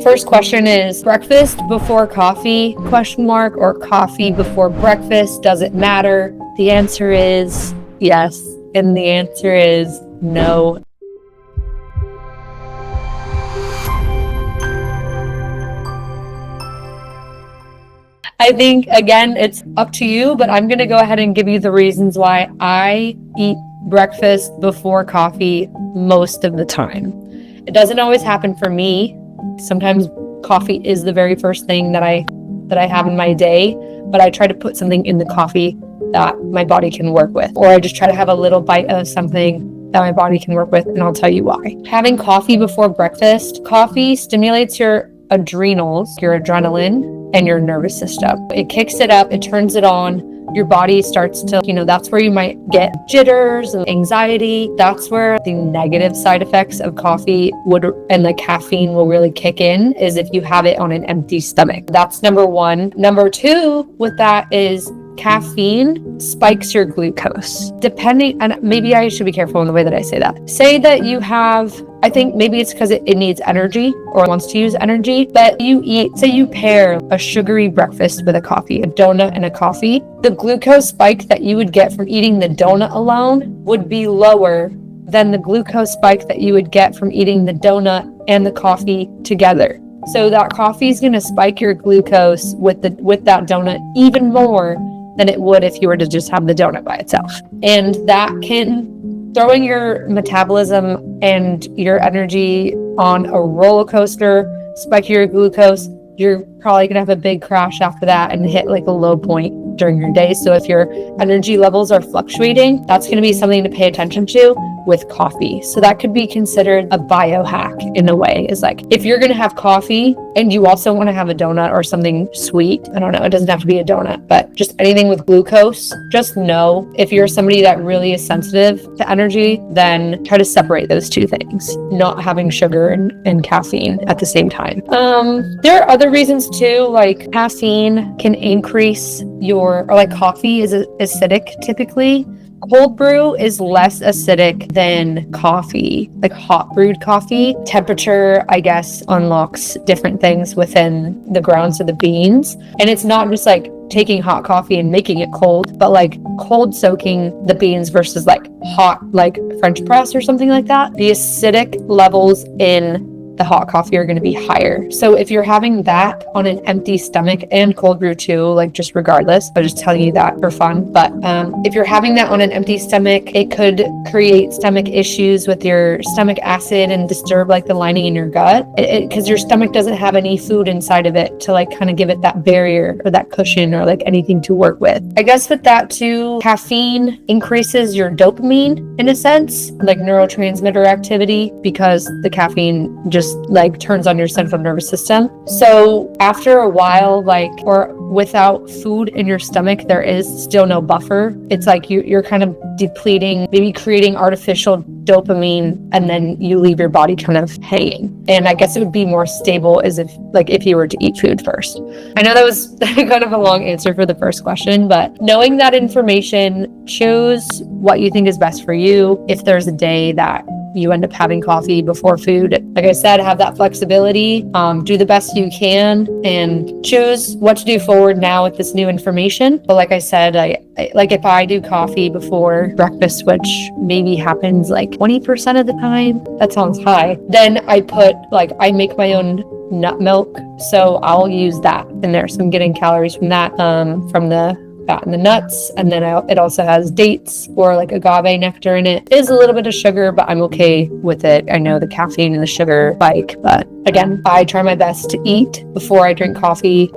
First question is breakfast before coffee, ? Or coffee before breakfast? Does it matter? The answer is yes. And the answer is no. I think, again, it's up to you, but I'm going to go ahead and give you the reasons why I eat breakfast before coffee most of the time. It doesn't always happen for me. Sometimes coffee is the very first thing that I have in my day, but I try to put something in the coffee that my body can work with, or I just try to have a little bite of something that my body can work with, and I'll tell you why. Having coffee before breakfast, coffee stimulates your adrenals, your adrenaline, and your nervous system. It kicks it up, it turns it on. Your body starts to, that's where you might get jitters and anxiety. That's where the negative side effects of coffee and the caffeine will really kick in, is if you have it on an empty stomach. That's number one. Number two with that is caffeine spikes your glucose. And maybe I should be careful in the way that I say that. Say that you have, I think maybe it's because it needs energy or wants to use energy, but say you pair a sugary breakfast with a coffee, a donut and a coffee, the glucose spike that you would get from eating the donut alone would be lower than the glucose spike that you would get from eating the donut and the coffee together. So that coffee is going to spike your glucose with that donut even more than it would if you were to just have the donut by itself. And that can throwing your metabolism and your energy on a roller coaster, spike your glucose. You're probably going to have a big crash after that and hit like a low point during your day. So if your energy levels are fluctuating, that's going to be something to pay attention to with coffee. So that could be considered a biohack in a way, is like, if you're going to have coffee and you also want to have a donut or something sweet, I don't know, it doesn't have to be a donut, but just anything with glucose, just know if you're somebody that really is sensitive to energy, then try to separate those two things, not having sugar and caffeine at the same time. There are other reasons too, like caffeine can increase coffee is acidic typically. Cold brew is less acidic than coffee, like hot brewed coffee. Temperature, I guess, unlocks different things within the grounds of the beans. And it's not just like taking hot coffee and making it cold, but like cold soaking the beans versus like hot, like French press or something like that. The acidic levels in the hot coffee are going to be higher. So if you're having that on an empty stomach, and cold brew too, like just regardless, I'm just telling you that for fun. But if you're having that on an empty stomach, it could create stomach issues with your stomach acid and disturb like the lining in your gut, because your stomach doesn't have any food inside of it to like kind of give it that barrier or that cushion or like anything to work with. I guess with that too, caffeine increases your dopamine in a sense, like neurotransmitter activity, because the caffeine just like turns on your central nervous system. So after a while, or without food in your stomach, there is still no buffer. It's like you're kind of depleting, maybe creating artificial dopamine, and then you leave your body kind of hanging. And I guess it would be more stable as if you were to eat food first. I know that was kind of a long answer for the first question, but knowing that information, choose what you think is best for you. If there's a day that you end up having coffee before food, like I said, have that flexibility, do the best you can, and choose what to do forward now with this new information. But like I said, I if I do coffee before breakfast, which maybe happens like 20% of the time, that sounds high, then I make my own nut milk, so I'll use that in there. So I'm getting calories from that, from the fat in the nuts, and then it also has dates or like agave nectar in it. It is a little bit of sugar, but I'm okay with it. I know the caffeine and the sugar spike, but again, I try my best to eat before I drink coffee